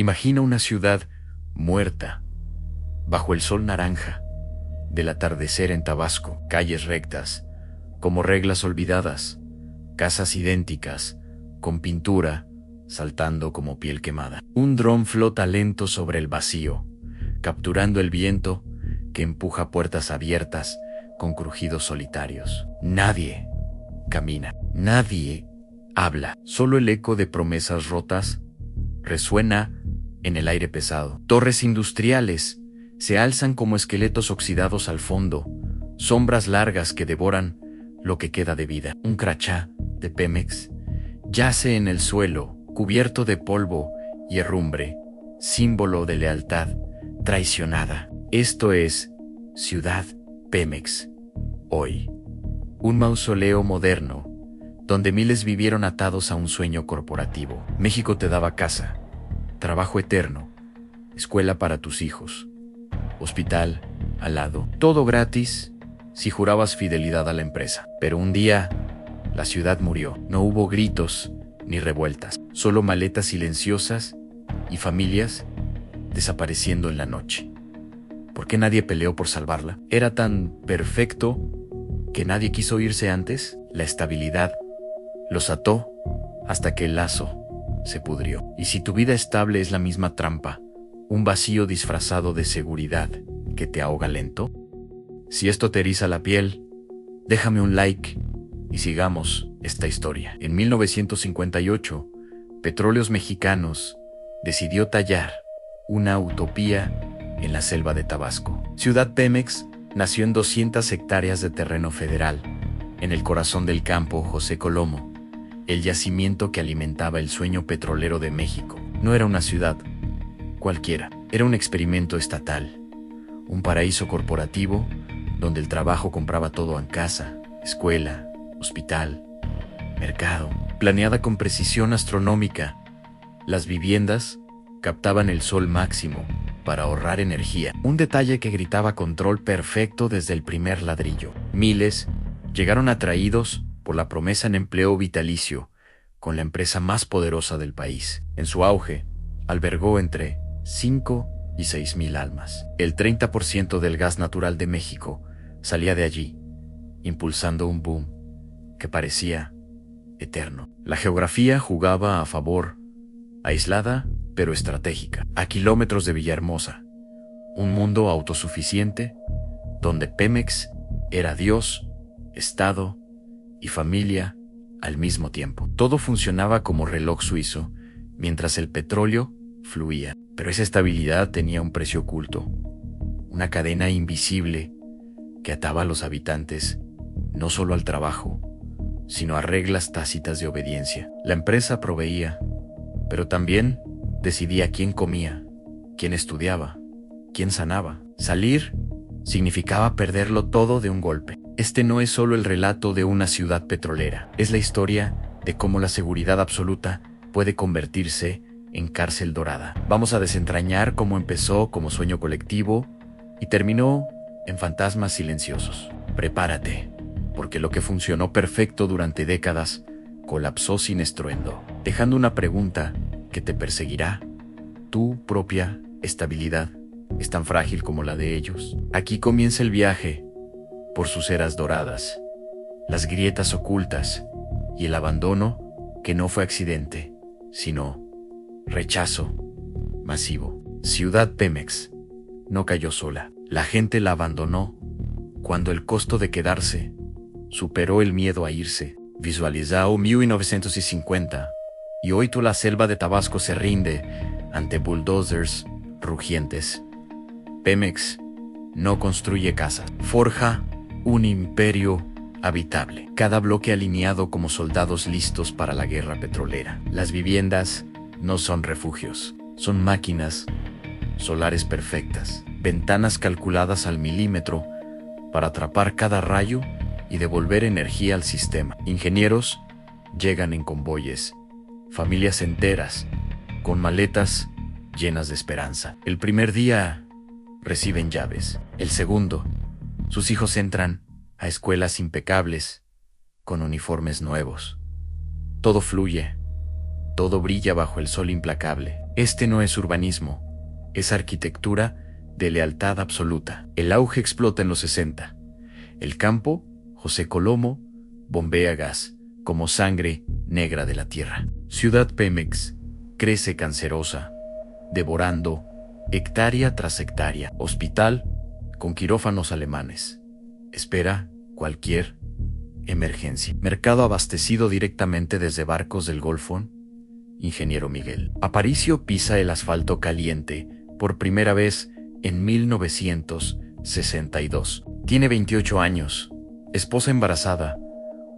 Imagina una ciudad muerta, bajo el sol naranja del atardecer en Tabasco, calles rectas, como reglas olvidadas, casas idénticas, con pintura, saltando como piel quemada. Un dron flota lento sobre el vacío, capturando el viento que empuja puertas abiertas con crujidos solitarios. Nadie camina, nadie habla, solo el eco de promesas rotas resuena en el aire pesado. Torres industriales se alzan como esqueletos oxidados al fondo, sombras largas que devoran lo que queda de vida. Un crachá de Pemex yace en el suelo, cubierto de polvo y herrumbre, símbolo de lealtad traicionada. Esto es Ciudad Pemex, hoy. Un mausoleo moderno, donde miles vivieron atados a un sueño corporativo. México te daba casa, trabajo eterno, escuela para tus hijos, hospital al lado, todo gratis si jurabas fidelidad a la empresa. Pero un día, la ciudad murió. No hubo gritos ni revueltas, solo maletas silenciosas y familias desapareciendo en la noche. ¿Por qué nadie peleó por salvarla? ¿Era tan perfecto que nadie quiso irse antes? La estabilidad los ató hasta que el lazo se pudrió. Y si tu vida estable es la misma trampa, un vacío disfrazado de seguridad que te ahoga lento, si esto te eriza la piel, déjame un like y sigamos esta historia. En 1958, Petróleos Mexicanos decidió tallar una utopía en la selva de Tabasco. Ciudad Pemex nació en 200 hectáreas de terreno federal, en el corazón del campo José Colomo, el yacimiento que alimentaba el sueño petrolero de México. No era una ciudad cualquiera, era un experimento estatal, un paraíso corporativo donde el trabajo compraba todo en casa, escuela, hospital, mercado. Planeada con precisión astronómica, las viviendas captaban el sol máximo para ahorrar energía, un detalle que gritaba control perfecto desde el primer ladrillo. Miles llegaron atraídos por la promesa en empleo vitalicio con la empresa más poderosa del país. En su auge, albergó entre 5 y 6,000 almas. El 30% del gas natural de México salía de allí, impulsando un boom que parecía eterno. La geografía jugaba a favor, aislada pero estratégica, a kilómetros de Villahermosa, un mundo autosuficiente donde Pemex era Dios, Estado y familia al mismo tiempo. Todo funcionaba como reloj suizo, mientras el petróleo fluía. Pero esa estabilidad tenía un precio oculto, una cadena invisible que ataba a los habitantes no solo al trabajo, sino a reglas tácitas de obediencia. La empresa proveía, pero también decidía quién comía, quién estudiaba, quién sanaba. Salir significaba perderlo todo de un golpe. Este no es solo el relato de una ciudad petrolera, es la historia de cómo la seguridad absoluta puede convertirse en cárcel dorada. Vamos a desentrañar cómo empezó como sueño colectivo y terminó en fantasmas silenciosos. Prepárate, porque lo que funcionó perfecto durante décadas colapsó sin estruendo, dejando una pregunta que te perseguirá. ¿Tu propia estabilidad es tan frágil como la de ellos? Aquí comienza el viaje por sus eras doradas, las grietas ocultas y el abandono que no fue accidente, sino rechazo masivo. Ciudad Pemex no cayó sola. La gente la abandonó cuando el costo de quedarse superó el miedo a irse. Visualizado 1950, y hoy toda la selva de Tabasco se rinde ante bulldozers rugientes. Pemex no construye casas, forja un imperio habitable. Cada bloque alineado como soldados listos para la guerra petrolera. Las viviendas no son refugios, son máquinas solares perfectas, ventanas calculadas al milímetro para atrapar cada rayo y devolver energía al sistema. Ingenieros llegan en convoyes, familias enteras, con maletas llenas de esperanza. El primer día reciben llaves, el segundo, sus hijos entran a escuelas impecables, con uniformes nuevos. Todo fluye, Todo brilla bajo el sol implacable. Este no es urbanismo, es arquitectura de lealtad absoluta. El auge explota en los 60. El campo, José Colomo, bombea gas, como sangre negra de la tierra. Ciudad Pemex crece cancerosa, devorando hectárea tras hectárea. Hospital con quirófanos alemanes. Espera cualquier emergencia. Mercado abastecido directamente desde barcos del Golfo. Ingeniero Miguel Aparicio pisa el asfalto caliente por primera vez en 1962. Tiene 28 años, esposa embarazada,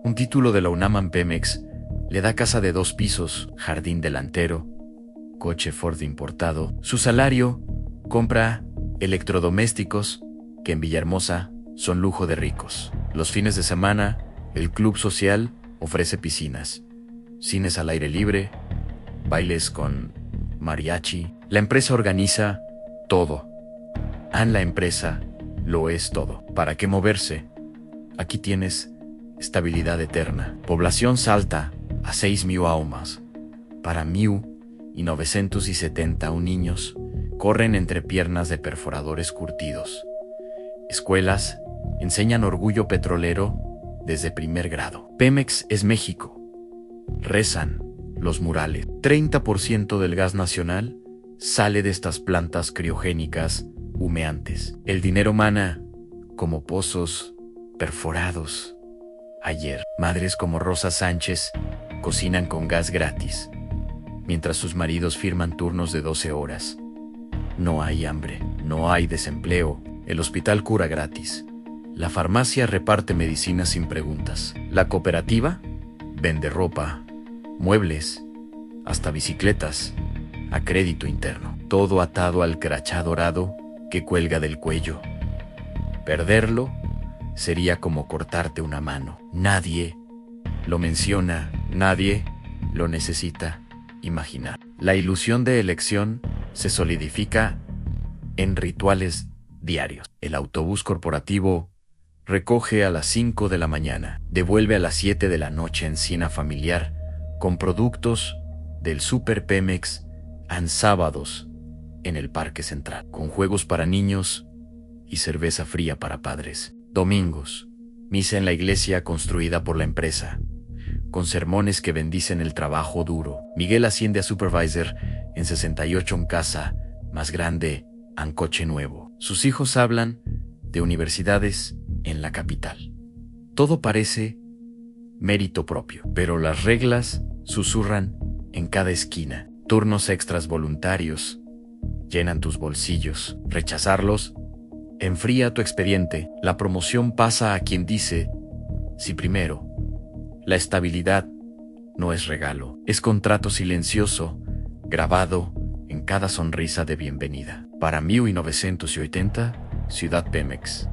un título de la UNAM Pemex, le da casa de 2 pisos, jardín delantero, coche Ford importado. Su salario compra electrodomésticos que en Villahermosa son lujo de ricos. Los fines de semana, el club social ofrece piscinas, cines al aire libre, bailes con mariachi. La empresa organiza todo. La empresa lo es todo. ¿Para qué moverse? Aquí tienes estabilidad eterna. Población salta a 6.000 aumas. Para 1.971 niños corren entre piernas de perforadores curtidos. Escuelas enseñan orgullo petrolero desde primer grado. Pemex es México. Rezan los murales. 30% del gas nacional sale de estas plantas criogénicas humeantes. El dinero mana como pozos perforados. Ayer, madres como Rosa Sánchez cocinan con gas gratis, mientras sus maridos firman turnos de 12 horas. No hay hambre, no hay desempleo. El hospital cura gratis. La farmacia reparte medicinas sin preguntas. La cooperativa vende ropa, muebles, hasta bicicletas, a crédito interno. Todo atado al crachá dorado que cuelga del cuello. Perderlo sería como cortarte una mano. Nadie lo menciona, nadie lo necesita imaginar. La ilusión de elección se solidifica en rituales diarios. El autobús corporativo recoge a las 5 de la mañana, devuelve a las 7 de la noche en cena familiar, con productos del Super Pemex en sábados en el Parque Central, con juegos para niños y cerveza fría para padres. Domingos, misa en la iglesia construida por la empresa, con sermones que bendicen el trabajo duro. Miguel asciende a supervisor en 68 en casa, más grande, en coche nuevo. Sus hijos hablan de universidades en la capital. Todo parece mérito propio, pero las reglas susurran en cada esquina. Turnos extras voluntarios llenan tus bolsillos. Rechazarlos enfría tu expediente. La promoción pasa a quien dice sí primero. La estabilidad no es regalo, es contrato silencioso, grabado en cada sonrisa de bienvenida. Para 1980, Ciudad Pemex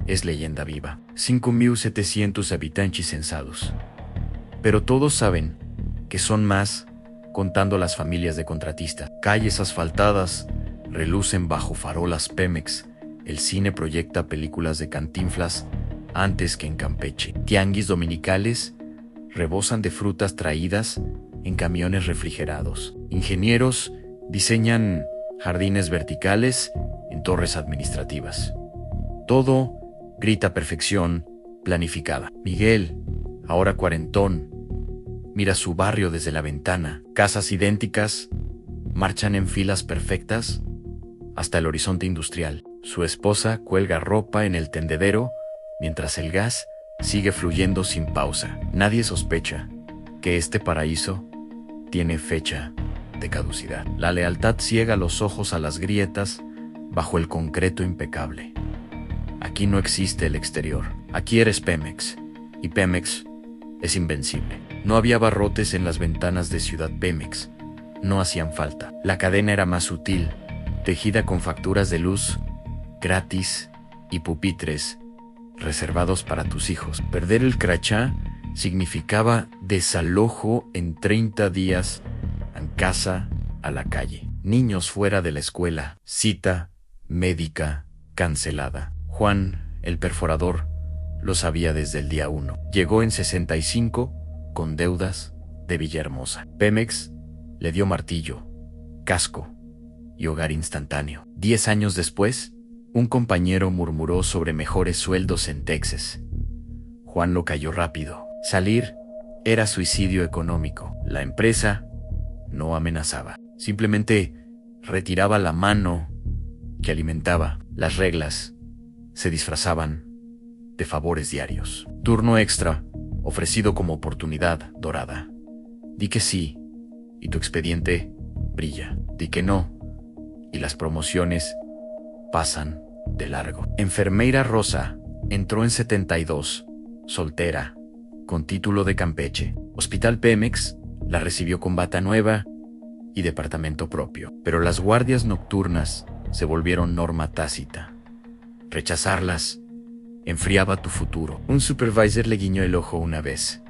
es leyenda viva. 5.700 habitantes censados. Pero todos saben que son más contando las familias de contratistas. Calles asfaltadas relucen bajo farolas Pemex. El cine proyecta películas de Cantinflas antes que en Campeche. Tianguis dominicales rebosan de frutas traídas en camiones refrigerados. Ingenieros diseñan jardines verticales en torres administrativas. Todo grita perfección planificada. Miguel, ahora cuarentón, mira su barrio desde la ventana. Casas idénticas marchan en filas perfectas hasta el horizonte industrial. Su esposa cuelga ropa en el tendedero mientras el gas sigue fluyendo sin pausa. Nadie sospecha que este paraíso tiene fecha de caducidad. La lealtad ciega los ojos a las grietas bajo el concreto impecable. Aquí no existe el exterior. Aquí eres Pemex, y Pemex es invencible. No había barrotes en las ventanas de Ciudad Pemex. No hacían falta. La cadena era más sutil, tejida con facturas de luz gratis y pupitres reservados para tus hijos. Perder el crachá significaba desalojo en 30 días, en casa, a la calle. Niños fuera de la escuela, cita médica cancelada. Juan, el perforador, lo sabía desde el día 1. Llegó en 65 con deudas de Villahermosa. Pemex Le dio martillo, casco y hogar instantáneo. 10 años después, un compañero murmuró sobre mejores sueldos en Texas. Juan lo cayó rápido. Salir era suicidio económico. La empresa no amenazaba. Simplemente retiraba la mano que alimentaba. Las reglas se disfrazaban de favores diarios. Turno extra, ofrecido como oportunidad dorada. Di que sí, y tu expediente brilla. Di que no, y las promociones pasan de largo. Enfermeira Rosa entró en 72, soltera, con título de Campeche. Hospital Pemex la recibió con bata nueva y departamento propio. Pero las guardias nocturnas se volvieron norma tácita. Rechazarlas enfriaba tu futuro. Un supervisor le guiñó el ojo una vez.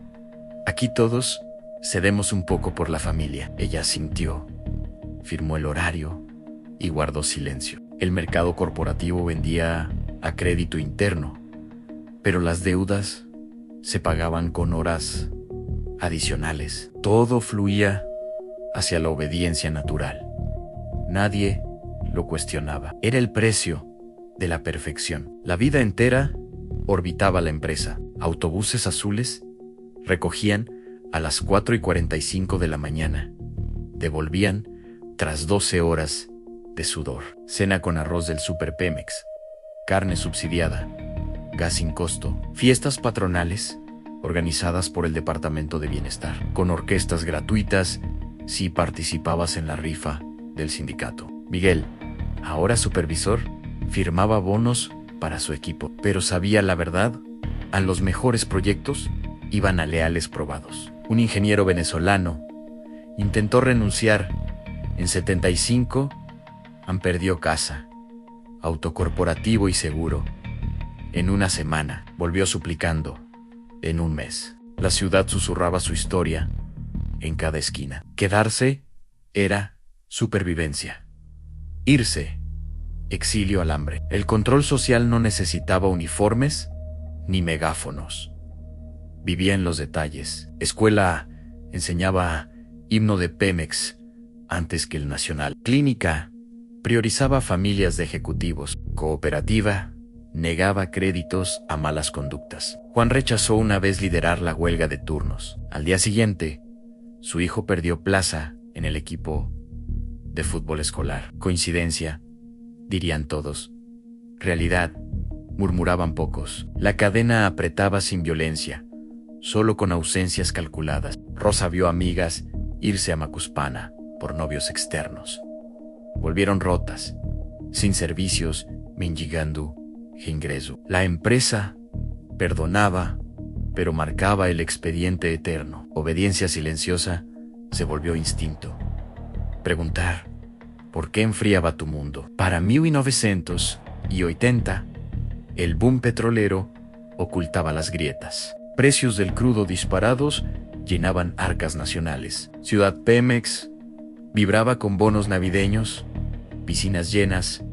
Aquí todos cedemos un poco por la familia. Ella asintió, firmó el horario y guardó silencio. El mercado corporativo vendía a crédito interno, pero las deudas se pagaban con horas adicionales. Todo fluía hacia la obediencia natural. Nadie lo cuestionaba. Era el precio de la perfección. La vida entera orbitaba la empresa. Autobuses azules recogían a las 4:45 de la mañana. Devolvían tras 12 horas de sudor. Cena con arroz del Super Pemex, carne subsidiada, gas sin costo, fiestas patronales organizadas por el Departamento de Bienestar, con orquestas gratuitas si participabas en la rifa del sindicato. Miguel, ahora supervisor, firmaba bonos para su equipo, pero sabía la verdad: a los mejores proyectos iban a leales probados. Un ingeniero venezolano intentó renunciar. En 75, perdió casa, auto corporativo y seguro. En una semana, volvió suplicando. En un mes, la ciudad susurraba su historia en cada esquina. Quedarse era supervivencia. Irse, exilio al hambre. El control social no necesitaba uniformes ni megáfonos. Vivía en los detalles. Escuela enseñaba himno de Pemex antes que el nacional. Clínica priorizaba familias de ejecutivos. Cooperativa negaba créditos a malas conductas. Juan rechazó una vez liderar la huelga de turnos. Al día siguiente, su hijo perdió plaza en el equipo de fútbol escolar. Coincidencia, dirían todos. Realidad, murmuraban pocos. La cadena apretaba sin violencia, solo con ausencias calculadas. Rosa vio amigas irse a Macuspana por novios externos. Volvieron rotas, sin servicios, mendigando ingreso. La empresa perdonaba, pero marcaba el expediente eterno. Obediencia silenciosa se volvió instinto. Preguntar, ¿por qué enfriaba tu mundo? Para 1980, el boom petrolero ocultaba las grietas. Precios del crudo disparados llenaban arcas nacionales. Ciudad Pemex vibraba con bonos navideños, piscinas llenas,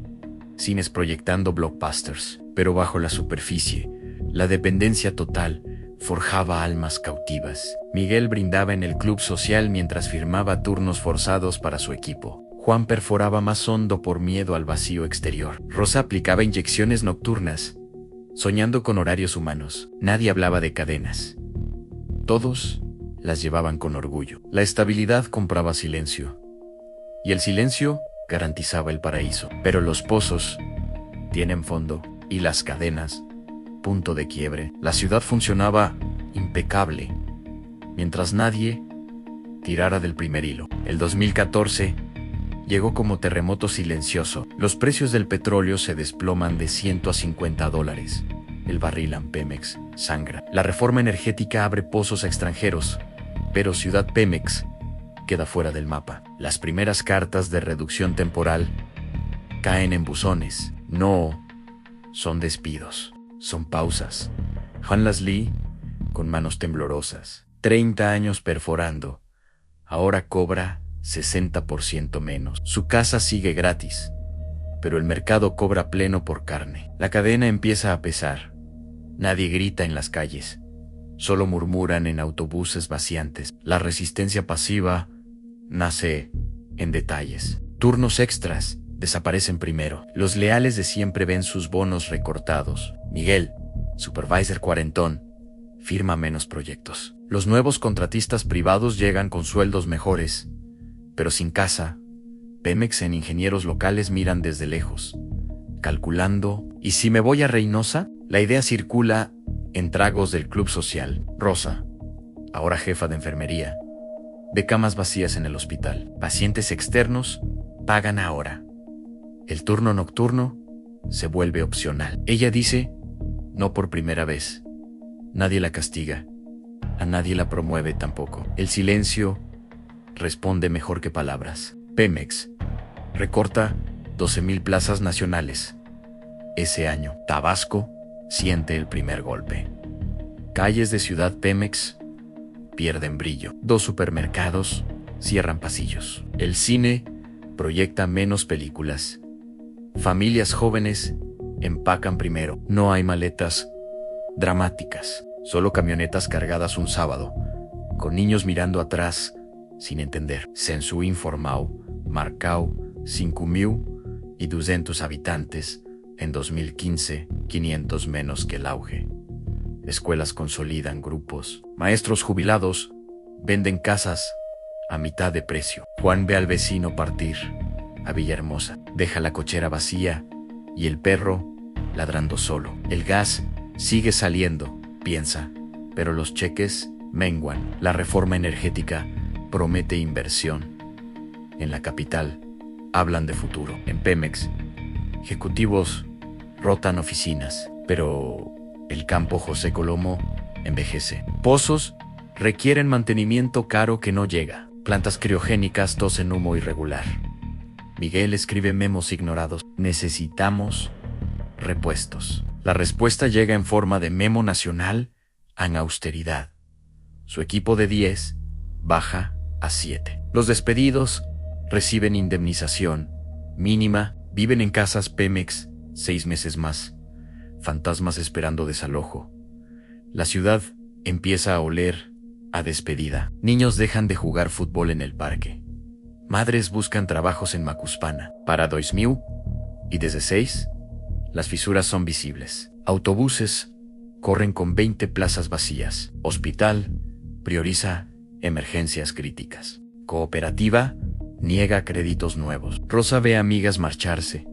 cines proyectando blockbusters. Pero bajo la superficie, la dependencia total forjaba almas cautivas. Miguel brindaba en el club social mientras firmaba turnos forzados para su equipo. Juan perforaba más hondo por miedo al vacío exterior. Rosa aplicaba inyecciones nocturnas, soñando con horarios humanos. Nadie hablaba de cadenas. Todos las llevaban con orgullo. La estabilidad compraba silencio, y el silencio garantizaba el paraíso. Pero los pozos tienen fondo, y las cadenas, punto de quiebre. La ciudad funcionaba impecable, mientras nadie tirara del primer hilo. El 2014 llegó como terremoto silencioso. Los precios del petróleo se desploman de $150. El barril en Pemex sangra. La reforma energética abre pozos a extranjeros, pero Ciudad Pemex queda fuera del mapa. Las primeras cartas de reducción temporal caen en buzones. No son despidos, son pausas. Juan Laslie, con manos temblorosas, 30 años perforando, ahora cobra 60% menos. Su casa sigue gratis, pero el mercado cobra pleno por carne. La cadena empieza a pesar. Nadie grita en las calles, solo murmuran en autobuses vaciantes. La resistencia pasiva nace en detalles. Turnos extras desaparecen primero. Los leales de siempre ven sus bonos recortados. Miguel, supervisor cuarentón, firma menos proyectos. Los nuevos contratistas privados llegan con sueldos mejores, pero sin casa. Pemex en ingenieros locales miran desde lejos, calculando. ¿Y si me voy a Reynosa? La idea circula en tragos del club social. Rosa, ahora jefa de enfermería, ve camas vacías en el hospital. Pacientes externos pagan ahora. El turno nocturno se vuelve opcional. Ella dice, no por primera vez. Nadie la castiga. A nadie la promueve tampoco. El silencio responde mejor que palabras. Pemex recorta 12,000 plazas nacionales. Ese año, Tabasco siente el primer golpe. Calles de Ciudad Pemex pierden brillo. 2 supermercados cierran pasillos. El cine proyecta menos películas. Familias jóvenes empacan primero. No hay maletas dramáticas, solo camionetas cargadas un sábado, con niños mirando atrás sin entender. Censu informau, marcau 5.200 habitantes. En 2015, 500 menos que el auge. Escuelas consolidan grupos. Maestros jubilados venden casas a mitad de precio. Juan ve al vecino partir a Villahermosa. Deja la cochera vacía y el perro ladrando solo. El gas sigue saliendo, piensa, pero los cheques menguan. La reforma energética promete inversión. En la capital hablan de futuro. En Pemex, ejecutivos rotan oficinas, pero el campo José Colomo envejece. Pozos requieren mantenimiento caro que no llega. Plantas criogénicas tosen humo irregular. Miguel escribe memos ignorados. Necesitamos repuestos. La respuesta llega en forma de memo nacional en austeridad. Su equipo de 10 baja a 7. Los despedidos reciben indemnización mínima. Viven en casas Pemex 6 meses más. Fantasmas esperando desalojo. La ciudad empieza a oler a despedida. Niños dejan de jugar fútbol en el parque. Madres buscan trabajos en Macuspana. Para 2016, las fisuras son visibles. Autobuses corren con 20 plazas vacías. Hospital prioriza emergencias críticas. Cooperativa niega créditos nuevos. Rosa ve amigas marcharse.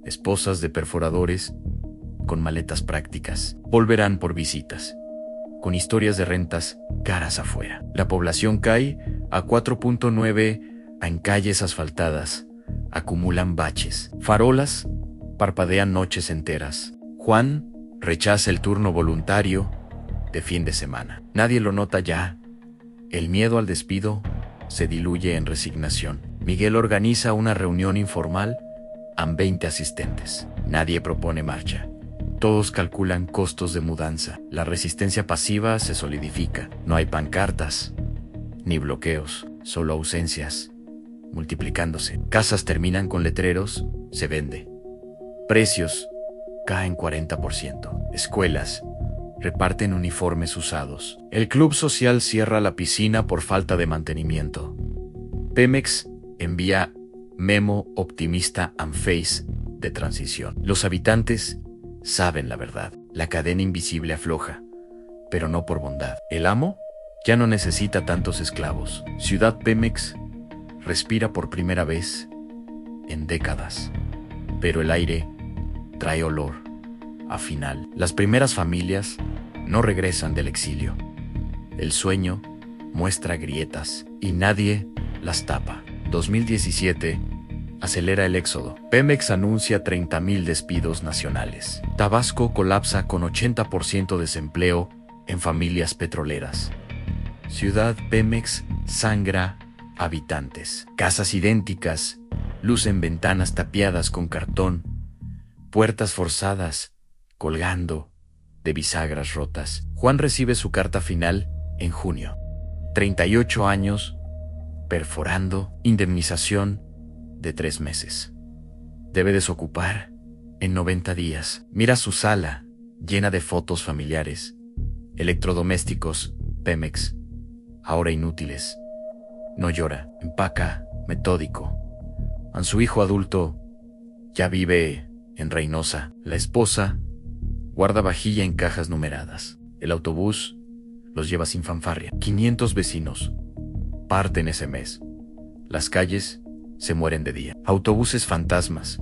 Esposas de perforadores con maletas prácticas. Volverán por visitas, con historias de rentas caras afuera. La población cae a 4.9 en calles asfaltadas. Acumulan baches. Farolas parpadean noches enteras. Juan rechaza el turno voluntario de fin de semana. Nadie lo nota ya. El miedo al despido se diluye en resignación. Miguel organiza una reunión informal a 20 asistentes. Nadie propone marcha. Todos calculan costos de mudanza. La resistencia pasiva se solidifica. No hay pancartas ni bloqueos, solo ausencias multiplicándose. Casas terminan con letreros, se vende. Precios caen 40%. Escuelas reparten uniformes usados. El club social cierra la piscina por falta de mantenimiento. Pemex envía memo optimista en phase de transición. Los habitantes saben la verdad. La cadena invisible afloja, pero no por bondad. El amo ya no necesita tantos esclavos. Ciudad Pemex respira por primera vez en décadas, pero el aire trae olor a final. Las primeras familias no regresan del exilio. El sueño muestra grietas y nadie las tapa. 2017 acelera el éxodo. Pemex anuncia 30,000 despidos nacionales. Tabasco colapsa con 80% desempleo en familias petroleras. Ciudad Pemex sangra habitantes. Casas idénticas lucen ventanas tapiadas con cartón, puertas forzadas colgando de bisagras rotas. Juan recibe su carta final en junio. 38 años perforando, indemnización de 3 meses. Debe desocupar en 90 días. Mira su sala, llena de fotos familiares, electrodomésticos, Pemex, ahora inútiles. No llora, empaca, metódico. A su hijo adulto ya vive en Reynosa. La esposa guarda vajilla en cajas numeradas. El autobús los lleva sin fanfarria. 500 vecinos parten ese mes. Las calles se mueren de día. Autobuses fantasmas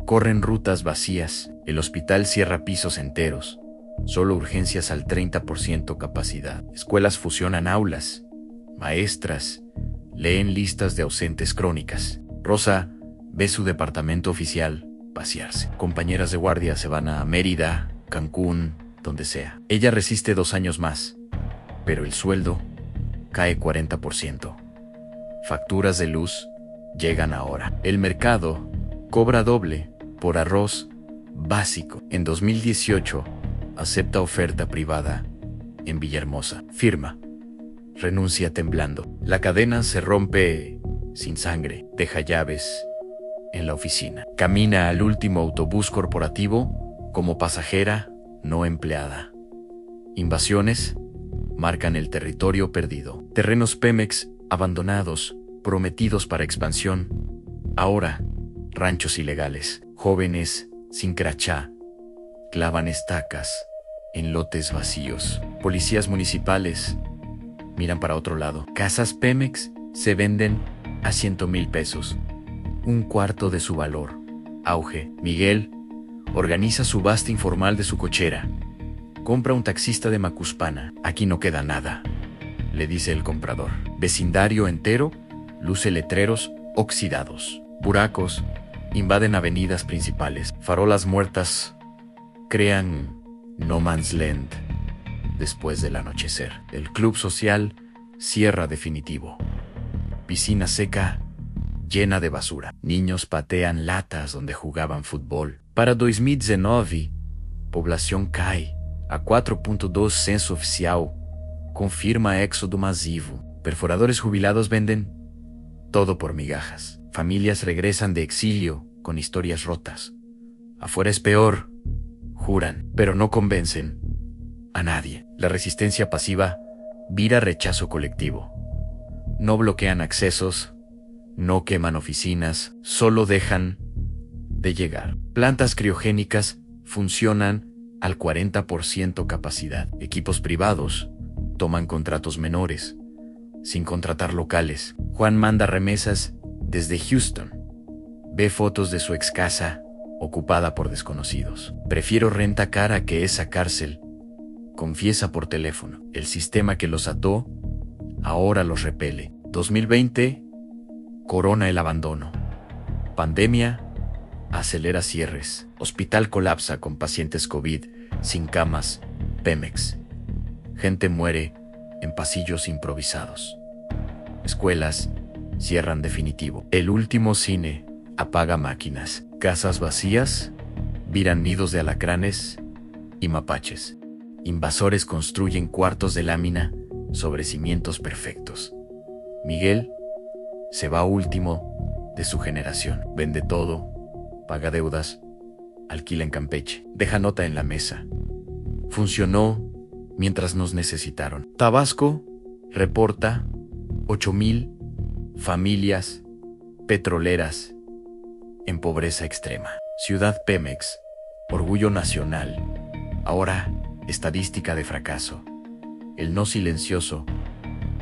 corren rutas vacías. El hospital cierra pisos enteros. Solo urgencias al 30% capacidad. Escuelas fusionan aulas. Maestras leen listas de ausentes crónicas. Rosa ve su departamento oficial vaciarse. Compañeras de guardia se van a Mérida, Cancún, donde sea. Ella resiste 2 años más, pero el sueldo cae 40%. Facturas de luz llegan ahora. El mercado cobra doble por arroz básico. En 2018 acepta oferta privada en Villahermosa. Firma. Renuncia temblando. La cadena se rompe sin sangre. Deja llaves en la oficina. Camina al último autobús corporativo como pasajera no empleada. Invasiones marcan el territorio perdido. Terrenos Pemex abandonados, prometidos para expansión. Ahora, ranchos ilegales. Jóvenes sin crachá clavan estacas en lotes vacíos. Policías municipales miran para otro lado. Casas Pemex se venden a 100,000 pesos. 1/4 de su valor. Auge. Miguel organiza subasta informal de su cochera. Compra un taxista de Macuspana. Aquí no queda nada, le dice el comprador. Vecindario entero luce letreros oxidados. Buracos invaden avenidas principales. Farolas muertas crean no man's land. Después del anochecer, el club social cierra definitivo. Piscina seca llena de basura. Niños patean latas donde jugaban fútbol. Para 2019, población cae a 4.2 censo oficial. Confirma éxodo masivo. Perforadores jubilados venden todo por migajas. Familias regresan de exilio con historias rotas. Afuera es peor, juran, pero no convencen a nadie. La resistencia pasiva vira rechazo colectivo. No bloquean accesos, no queman oficinas, solo dejan de llegar. Plantas criogénicas funcionan al 40% capacidad. Equipos privados toman contratos menores, sin contratar locales. Juan manda remesas desde Houston. Ve fotos de su ex casa ocupada por desconocidos. Prefiero renta cara que esa cárcel. Confiesa por teléfono. El sistema que los ató ahora los repele. 2020 corona el abandono. Pandemia acelera cierres. Hospital colapsa con pacientes COVID sin camas. Pemex. Gente muere en pasillos improvisados. Escuelas cierran definitivo. El último cine apaga máquinas. Casas vacías viran nidos de alacranes y mapaches. Invasores construyen cuartos de lámina sobre cimientos perfectos. Miguel se va último de su generación. Vende todo, paga deudas, alquila en Campeche, deja nota en la mesa. Funcionó mientras nos necesitaron. Tabasco reporta 8,000 familias petroleras en pobreza extrema. Ciudad Pemex, orgullo nacional. Ahora, estadística de fracaso. El no silencioso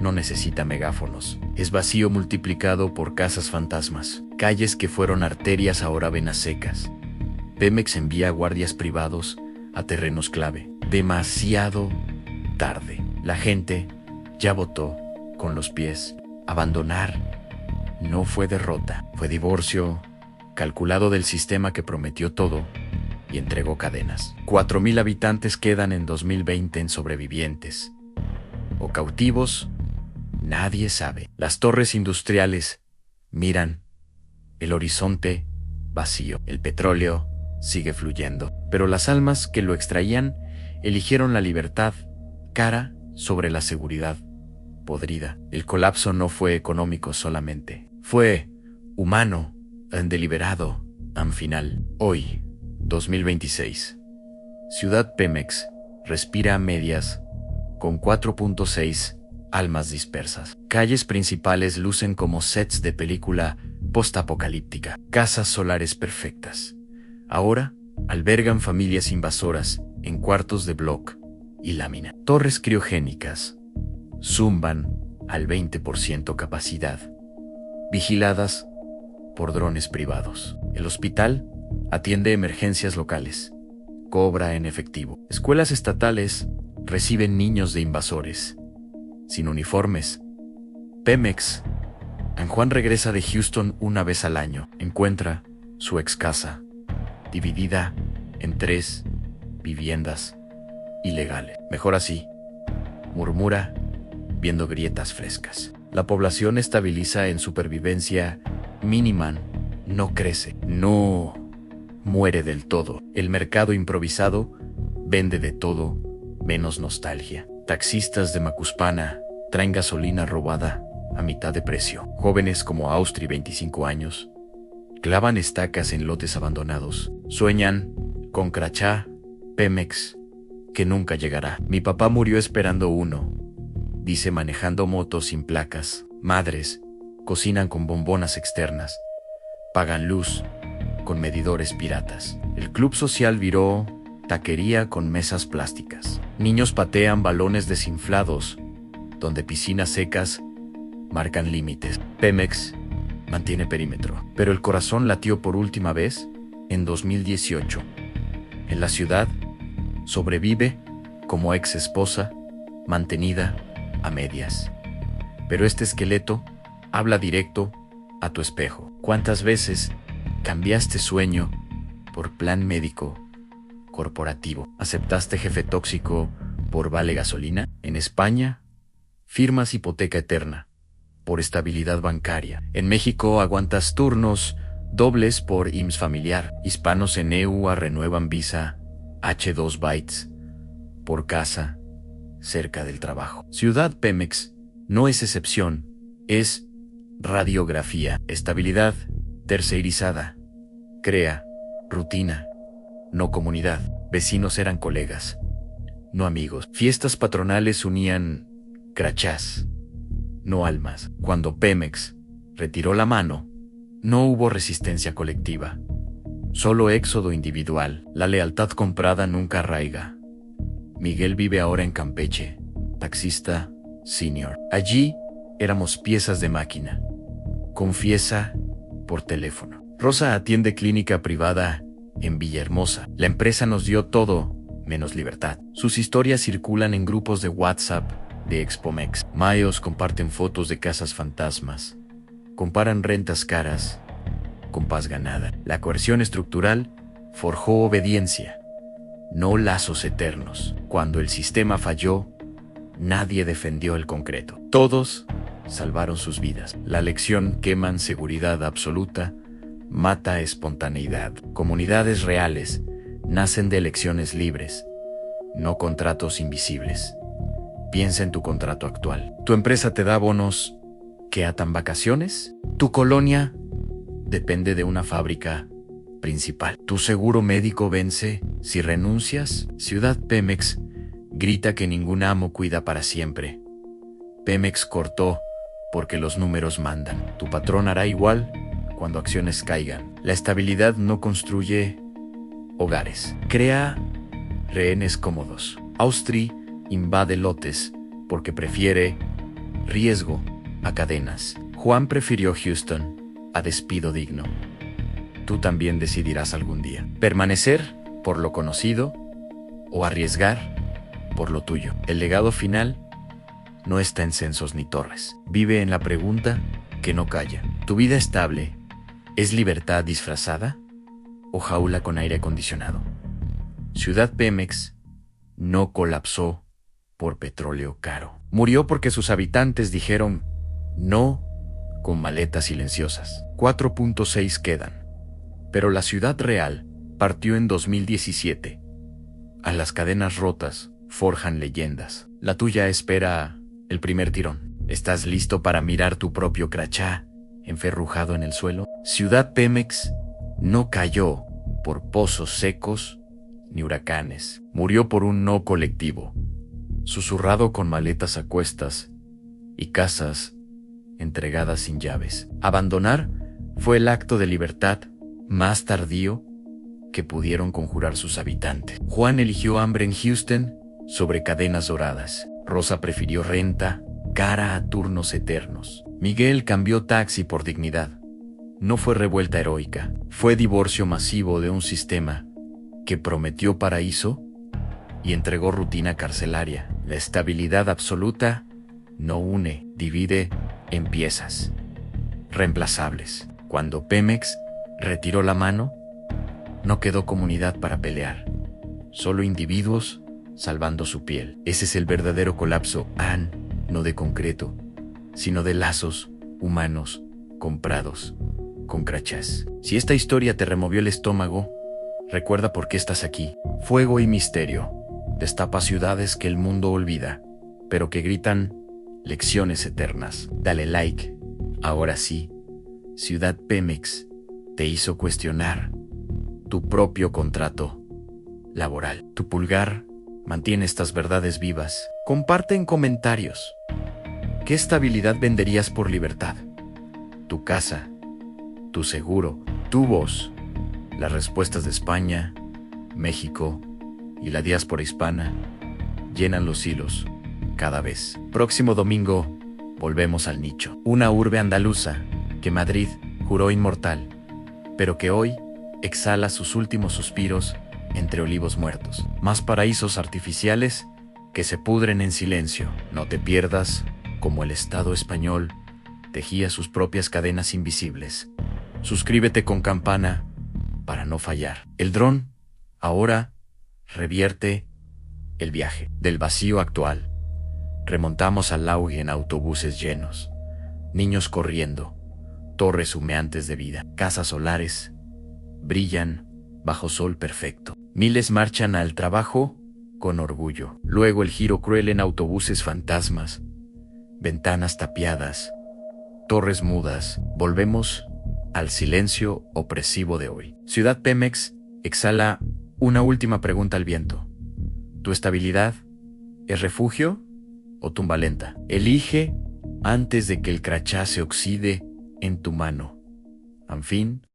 no necesita megáfonos. Es vacío multiplicado por casas fantasmas. Calles que fueron arterias ahora venas secas. Pemex envía guardias privados a terrenos clave. Demasiado tarde. La gente ya votó con los pies. Abandonar no fue derrota, fue divorcio calculado del sistema que prometió todo y entregó cadenas. 4,000 habitantes quedan en 2020 en sobrevivientes o cautivos, nadie sabe. Las torres industriales miran el horizonte vacío. El petróleo sigue fluyendo, pero las almas que lo extraían eligieron la libertad cara sobre la seguridad podrida. El colapso no fue económico solamente, fue humano, deliberado, final. Hoy, 2026, Ciudad Pemex respira a medias con 4.6 almas dispersas. Calles principales lucen como sets de película postapocalíptica. Casas solares perfectas. Ahora albergan familias invasoras en cuartos de bloc y lámina. Torres criogénicas zumban al 20% capacidad, vigiladas por drones privados. El hospital atiende emergencias locales, cobra en efectivo. Escuelas estatales reciben niños de invasores, sin uniformes. Pemex. San Juan regresa de Houston una vez al año. Encuentra su ex casa, dividida en 3 viviendas ilegales. Mejor así, murmura, viendo grietas frescas. La población estabiliza en supervivencia mínima, no crece, no muere del todo. El mercado improvisado vende de todo menos nostalgia. Taxistas de Macuspana traen gasolina robada a mitad de precio. Jóvenes como Austri, 25 años, clavan estacas en lotes abandonados. Sueñan con crachá, Pemex, que nunca llegará. Mi papá murió esperando uno, dice manejando motos sin placas. Madres cocinan con bombonas externas, pagan luz con medidores piratas. El club social viró taquería con mesas plásticas. Niños patean balones desinflados, donde piscinas secas marcan límites. Pemex mantiene perímetro, pero el corazón latió por última vez en 2018. En la ciudad sobrevive como ex esposa, mantenida a medias. Pero este esqueleto habla directo a tu espejo. ¿Cuántas veces cambiaste sueño por plan médico corporativo? ¿Aceptaste jefe tóxico por vale gasolina? En España, firmas hipoteca eterna por estabilidad bancaria. En México aguantas turnos dobles por IMSS familiar. Hispanos en EU renuevan visa H2 bytes por casa cerca del trabajo. Ciudad Pemex no es excepción, es radiografía. Estabilidad tercerizada. Crea rutina, no comunidad. Vecinos eran colegas, no amigos. Fiestas patronales unían crachás, no almas. Cuando Pemex retiró la mano, no hubo resistencia colectiva, solo éxodo individual. La lealtad comprada nunca arraiga. Miguel vive ahora en Campeche, taxista senior. Allí éramos piezas de máquina. Confiesa por teléfono. Rosa atiende clínica privada en Villahermosa. La empresa nos dio todo menos libertad. Sus historias circulan en grupos de WhatsApp de Expomex. Mayos comparten fotos de casas fantasmas. Comparan rentas caras con paz ganada. La coerción estructural forjó obediencia, no lazos eternos. Cuando el sistema falló, nadie defendió el concreto. Todos salvaron sus vidas. La lección: queman seguridad absoluta, mata espontaneidad. Comunidades reales nacen de elecciones libres, no contratos invisibles. Piensa en tu contrato actual. ¿Tu empresa te da bonos que atan vacaciones? ¿Tu colonia depende de una fábrica principal? ¿Tu seguro médico vence si renuncias? Ciudad Pemex grita que ningún amo cuida para siempre. Pemex cortó porque los números mandan. Tu patrón hará igual cuando acciones caigan. La estabilidad no construye hogares, crea rehenes cómodos. Austri invade lotes porque prefiere riesgo a cadenas. Juan prefirió Houston a despido digno. Tú también decidirás algún día. Permanecer por lo conocido o arriesgar por lo tuyo. El legado final no está en censos ni torres. Vive en la pregunta que no calla. ¿Tu vida estable es libertad disfrazada o jaula con aire acondicionado? Ciudad Pemex no colapsó por petróleo caro. Murió porque sus habitantes dijeron no con maletas silenciosas. 4.6 quedan. Pero la ciudad real partió en 2017. A las cadenas rotas forjan leyendas. La tuya espera el primer tirón. ¿Estás listo para mirar tu propio crachá enferrujado en el suelo? Ciudad Pemex no cayó por pozos secos ni huracanes. Murió por un no colectivo, susurrado con maletas a cuestas y casas entregadas sin llaves. Abandonar fue el acto de libertad más tardío que pudieron conjurar sus habitantes. Juan eligió hambre en Houston sobre cadenas doradas. Rosa prefirió renta cara a turnos eternos. Miguel cambió taxi por dignidad. No fue revuelta heroica, fue divorcio masivo de un sistema que prometió paraíso y entregó rutina carcelaria. La estabilidad absoluta no une, divide en piezas reemplazables. Cuando Pemex retiró la mano, no quedó comunidad para pelear, solo individuos salvando su piel. Ese es el verdadero colapso, no de concreto, sino de lazos humanos comprados con crachás. Si esta historia te removió el estómago, recuerda por qué estás aquí. Fuego y misterio destapa ciudades que el mundo olvida, pero que gritan lecciones eternas. Dale like. Ahora sí, Ciudad Pemex te hizo cuestionar tu propio contrato laboral. Tu pulgar mantiene estas verdades vivas. Comparte en comentarios. ¿Qué estabilidad venderías por libertad? ¿Tu casa? ¿Tu seguro? ¿Tu voz? Las respuestas de España, México y la diáspora hispana llenan los hilos cada vez. Próximo domingo, volvemos al nicho. Una urbe andaluza que Madrid juró inmortal, pero que hoy exhala sus últimos suspiros entre olivos muertos. Más paraísos artificiales que se pudren en silencio. No te pierdas cómo el Estado español tejía sus propias cadenas invisibles. Suscríbete con campana para no fallar. El dron ahora revierte el viaje. Del vacío actual, remontamos al auge en autobuses llenos. Niños corriendo, torres humeantes de vida, casas solares brillan bajo sol perfecto. Miles marchan al trabajo con orgullo. Luego el giro cruel en autobuses fantasmas, ventanas tapiadas, torres mudas. Volvemos al silencio opresivo de hoy. Ciudad Pemex exhala una última pregunta al viento. ¿Tu estabilidad es refugio o tumba lenta? Elige antes de que el crachá se oxide en tu mano. En fin,